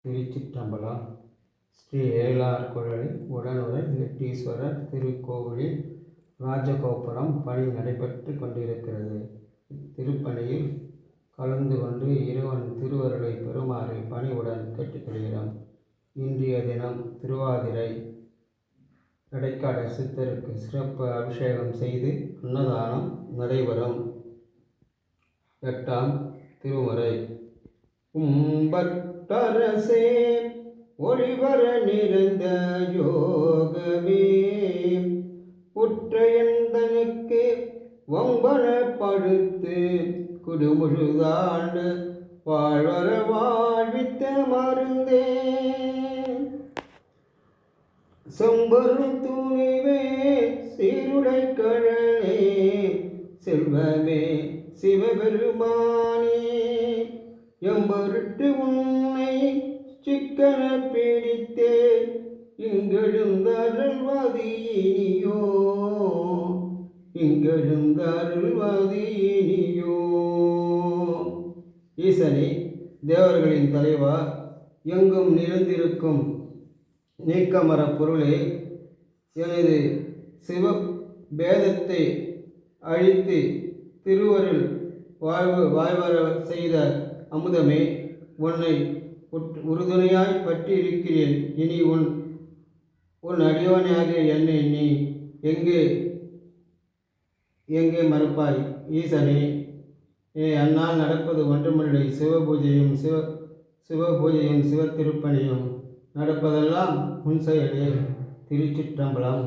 திருச்சிற்றம்பலம். ஸ்ரீ ஏழார்குழலி உடனுடன் எட்டீஸ்வரர் திருக்கோவிலில் ராஜகோபுரம் பணி நடைபெற்று கொண்டிருக்கிறது. இத்திருப்பணியில் கலந்து கொண்டு இறைவன் திருவருளை பெறுமாறு பணிவுடன் கேட்டுக்கொள்கிறோம். இன்றைய தினம் திருவாதிரை இடைக்காடர் சித்தருக்கு சிறப்பு அபிஷேகம் செய்து அன்னதானம் நடைபெறும். 8ஆம் திருமுறை. கும்பட்டரசே ஒளிவர நிறைந்த யோகமே, உற்றையந்தனுக்கு வம்பன படுத்து குடுமுழுதாண்டு வாழ்வர வாழ்வித்த மருந்தே, செம்பரும் துணிவே சீருடை கழலே, செல்வமே சிவபெருமானே, எம்பருட்டு உன்னை சிக்கன பிடித்தே இங்கெழுந்தருள்வது இனியோ, இங்கெழுந்தருள்வது இனியோ. ஈசனே, தேவர்களின் தலைவா, எங்கும் நிறைந்திருக்கும் நீக்கமர பொருளே, எனது சிவ பேதத்தை அழித்து திருவருள் வாழ்வர செய்த அமுதமே, உன்னை உறுதுணையாய் பற்றி இருக்கிறேன். இனி உன் அடியோனாகிய என்னை நீ எங்கே மறப்பாய்? ஈசனே, அந்நாள் நடப்பது ஒன்றுமில்லை. சிவபூஜையும் சிவத்திருப்பணியும் நடப்பதெல்லாம் உன் செயலே. திருச்சிற்றம்பலம்.